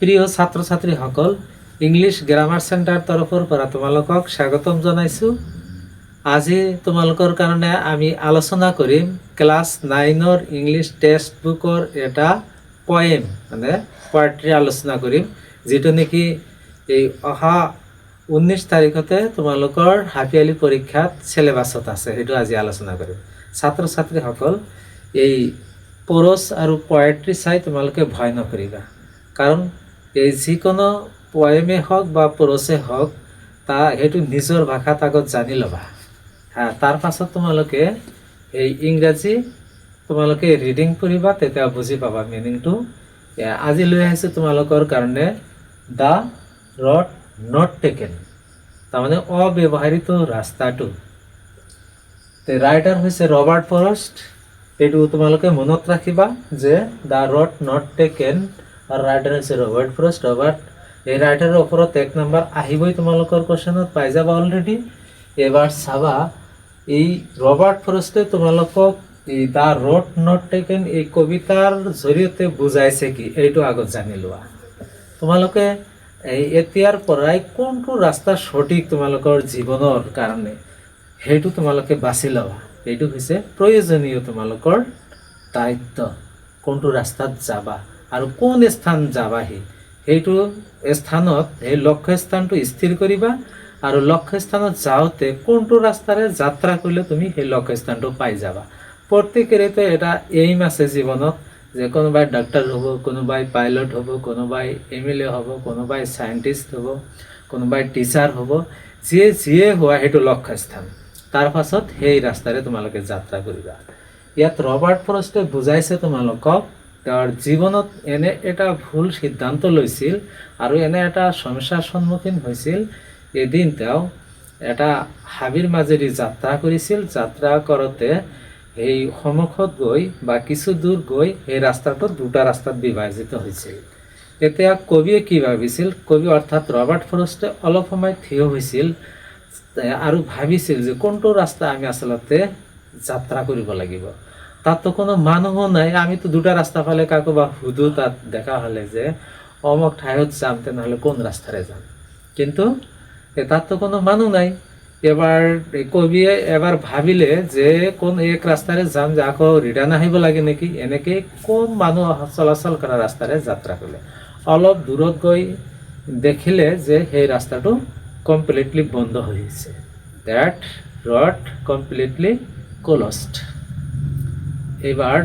প্ৰিয় ছাত্ৰ ছাত্ৰীসকল, ইংলিছ গ্ৰামাৰ চেণ্টাৰ তৰফৰ পৰা তোমালোকক স্বাগতম জনাইছোঁ। আজি তোমালোকৰ কাৰণে আমি আলোচনা কৰিম ক্লাছ 9ৰ ইংলিছ টেক্সট বুকৰ এটা পয়েম মানে পোয়েট্ৰি আলোচনা কৰিম, যিটো নেকি এই অহা 19 তাৰিখতে তোমালোকৰ হাফ ইয়াৰলি পৰীক্ষাত চিলেবাছত আছে, সেইটো আজি আলোচনা কৰিম। ছাত্ৰ ছাত্ৰীসকল, এই পৰছ আৰু পোয়েট্ৰি চাই তোমালোকে ভয় নকৰিবা, কাৰণ এই যিকোনো পয়েমে হওক বা পৰছে হওক সেইটো নিজৰ ভাষাত আগত জানি ল'বা। তাৰ পাছত তোমালোকে এই ইংৰাজী তোমালোকে ৰিডিং কৰিবা, তেতিয়া বুজি পাবা মিনিংটো। আজি লৈ আহিছোঁ তোমালোকৰ কাৰণে দ্য ৰড নট টেকেন, তাৰমানে অব্যৱহাৰিত ৰাস্তাটো। ৰাইটাৰ হৈছে ৰবাৰ্ট ফ্ৰষ্ট। এইটো তোমালোকে মনত ৰাখিবা যে দ্য ৰড নট টেকেন আৰু ৰাইটাৰ হৈছে ৰবাৰ্ট ফ্ৰষ্ট। এই ৰাইটাৰৰ ওপৰত 1 নম্বৰ আহিবই, তোমালোকৰ কুৱেশ্যনত পাই যাবা অলৰেডি। এবাৰ চাবা এই ৰবাৰ্ট ফ্ৰষ্টে তোমালোকক এই দ্য ৰড নট টেকেন এই কবিতাৰ জৰিয়তে বুজাইছে কি, এইটো আগত জানি লোৱা। তোমালোকে এতিয়াৰ পৰাই কোনটো ৰাস্তা সঠিক তোমালোকৰ জীৱনৰ কাৰণে সেইটো তোমালোকে বাছি ল'বা। এইটো হৈছে প্ৰয়োজনীয় তোমালোকৰ দায়িত্ব, কোনটো ৰাস্তাত যাবা আৰু কোন স্থান যাবাহি, সেইটো স্থানত সেই লক্ষ্য স্থানটো স্থিৰ কৰিবা, আৰু লক্ষ্য স্থানত যাওঁতে কোনটো ৰাস্তাৰে যাত্ৰা কৰিলে তুমি সেই লক্ষ্য স্থানটো পাই যাবা। প্ৰত্যেকৰেতো এটা এইম আছে জীৱনত, যে কোনোবাই ডাক্তৰ হ'ব, কোনোবাই পাইলট হ'ব, কোনোবাই MLA হ'ব, কোনোবাই চাইণ্টিষ্ট হ'ব, কোনোবাই টিচাৰ হ'ব। যিয়ে হোৱা সেইটো লক্ষ্য স্থান, তাৰ পাছত সেই ৰাস্তাৰে তোমালোকে যাত্ৰা কৰিবা। ইয়াত ৰবাৰ্ট ফ্ৰষ্টে বুজাইছে তোমালোকক তেওঁৰ জীৱনত এনে এটা ভুল সিদ্ধান্ত লৈছিল আৰু এনে এটা সমস্যাৰ সন্মুখীন হৈছিল। এদিন তেওঁ এটা হাবিৰ মাজেদি যাত্ৰা কৰিছিল। যাত্ৰা কৰোঁতে সেই সন্মুখত গৈ বা কিছু দূৰ গৈ সেই ৰাস্তাটো 2টা ৰাস্তাত বিভাজিত হৈছিল। এতিয়া কবিয়ে কি ভাবিছিল, কবি অৰ্থাৎ ৰবাৰ্ট ফ্ৰষ্টে অলপ সময় থিয় হৈছিল আৰু ভাবিছিল যে কোনটো ৰাস্তা আমি আচলতে যাত্ৰা কৰিব লাগিব। তাততো কোনো মানুহো নাই, আমিতো 2টা ৰাস্তা ফালে কাকো বা সুধো তাত দেখা হ'লে যে অমুক ঠাইত যাম, তেনেহ'লে কোন ৰাস্তাৰে যাম, কিন্তু তাততো কোনো মানুহ নাই। এবাৰ কবিয়ে এবাৰ ভাবিলে যে কোন এক ৰাস্তাৰে যাম, যে আকৌ ৰিটাৰ্ণ আহিব লাগে নেকি, এনেকৈ কোন মানুহ চলাচল কৰা ৰাস্তাৰে যাত্ৰা কৰিলে। অলপ দূৰত গৈ দেখিলে যে সেই ৰাস্তাটো কমপ্লিটলি বন্ধ হৈ আছে। That road completely closed. এইবাৰ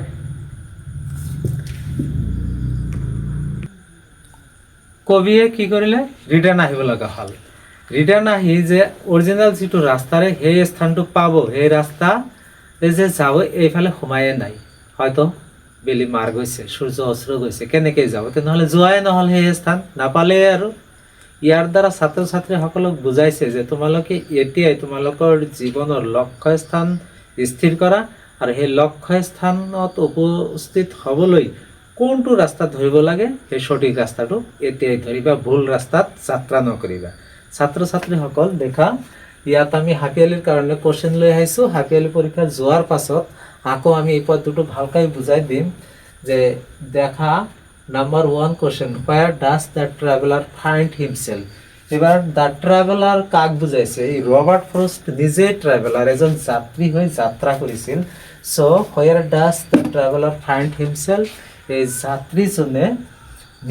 কবিয়ে কি কৰিলে, ৰিটাৰ্ণ আহিব লগা হ'ল। ৰিটাৰ্ণ আহি যে অৰিজিনেল যিটো ৰাস্তাৰে সেই স্থানটো পাব, সেই ৰাস্তা যে যাব এইফালে সোমায়ে নাই, হয়তো বেলি মাৰ গৈছে, সূৰ্য অস্ত গৈছে, কেনেকৈ যাব, তেনেহ'লে যোৱাই নহ'ল, সেই স্থান নাপালেই। আৰু ইয়াৰ দ্বাৰা ছাত্ৰ ছাত্ৰীসকলক বুজাইছে যে তোমালোকে এতিয়াই তোমালোকৰ জীৱনৰ লক্ষ্য স্থান স্থিৰ কৰা, আৰু সেই লক্ষ্য স্থানত উপস্থিত হ'বলৈ কোনটো ৰাস্তা ধৰিব লাগে সেই সঠিক ৰাস্তাটো এতিয়াই ধৰিবা, ভুল ৰাস্তাত যাত্ৰা নকৰিবা। ছাত্ৰ ছাত্ৰীসকল দেখা, ইয়াত আমি হাফ ইয়াৰলিৰ কাৰণে কুৱেশ্যন লৈ আহিছোঁ। হাফ ইয়াৰলি পৰীক্ষা যোৱাৰ পাছত আকৌ আমি এই পদটো ভালকৈ বুজাই দিম। যে দেখা number 1 question, where does the traveller find himself. এবাৰ দ্য ট্ৰেভেলাৰ কাক বুজাইছে, এই ৰবাৰ্ট ফ্ৰষ্ট নিজে ট্ৰেভেলাৰ, এজন যাত্ৰী হৈ যাত্ৰা কৰিছিল। So' where does the traveller find himself, এই যাত্ৰীজনে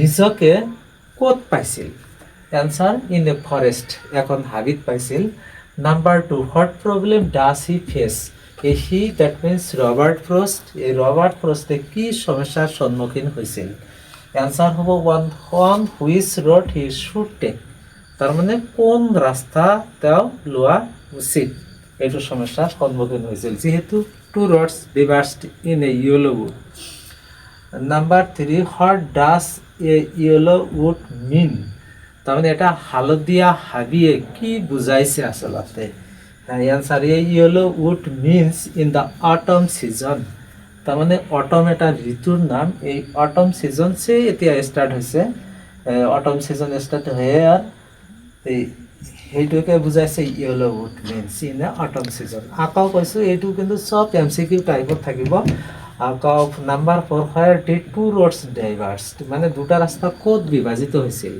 নিজকে ক'ত পাইছিল। এনচাৰ, ইন এ ফৰেষ্ট, এখন হাবিত পাইছিল। Number 2, what problem does he face, এই he that means Robert Frost, এই ৰবাৰ্ট ফ্ৰষ্টে কি সমস্যাৰ সন্মুখীন হৈছিল। এনচাৰ হ'ব 1, on which road he should take, তাৰমানে কোন ৰাস্তা তেওঁ লোৱা উচিত, এইটো সমস্যাৰ সন্মুখীন হৈছিল, যিহেতু 2 roads diverged in a yellow wood. Number 3, what does a yellow wood mean, তাৰমানে এটা হালধীয়া হাবিয়ে কি বুজাইছে আচলতে। Answer, a yellow wood means in the autumn season, তাৰমানে অটম এটা ঋতুৰ নাম। এই অটম ছিজনছে এতিয়া ষ্টাৰ্ট হৈছে, অটম ছিজন ষ্টাৰ্ট হয়ে, আৰু সেইটোকে বুজাইছে yellow wood means in a autumn season. আকৌ কৈছোঁ, এইটো কিন্তু চব MCQ টাইপত থাকিব, আকৌ number 4 where did two roads diverge মানে দুটা ৰাস্তা ক'ত বিভাজিত হৈছিল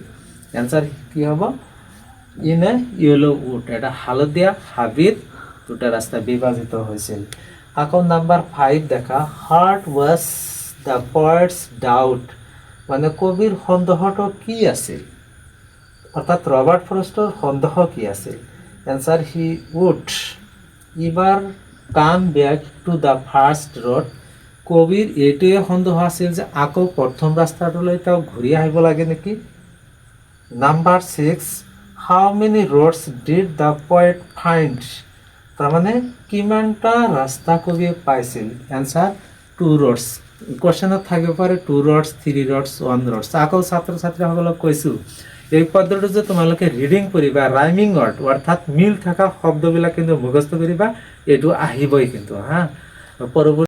এনসার কি হ'ব ইন এ ইয়েলো উড এটা হালধীয়া হাবিত দুটা ৰাস্তা বিভাজিত হৈছিল আকৌ নাম্বাৰ 5 দেখা heart was the poet's doubt মানে কবিৰ সন্দেহটো কি আছিল অৰ্থাৎ ৰবাৰ্ট ফ্ৰস্টৰ সন্দেহ কি আছিল এনসাৰ হি উড ইবাৰ come back to the first road কবিৰ এইটোৱে সন্দেহ আছিল যে আকৌ প্ৰথম ৰাস্তাটোলৈ তেওঁ ঘূৰি আহিব লাগে নেকি number 6 how many roads did the poet find তাৰমানে কিমানটা ৰাস্তা কবিয়ে পাইছিল এনসাৰ 2 ৰোডস কোৱেশ্যনত থাকিব পাৰে 2 ৰোডস 3 ৰোডস 1 ৰোডস আকৌ ছাত্ৰ ছাত্ৰীসকলক কৈছোঁ এই পদ্ধতিটো যে তোমালোকে ৰিডিং কৰিবা ৰাইমিং ৱৰ্ড অৰ্থাৎ মিল থকা শব্দবিলাক কিন্তু মুখস্থ কৰিবা এইটো আহিবই কিন্তু হা পৰৱৰ্তী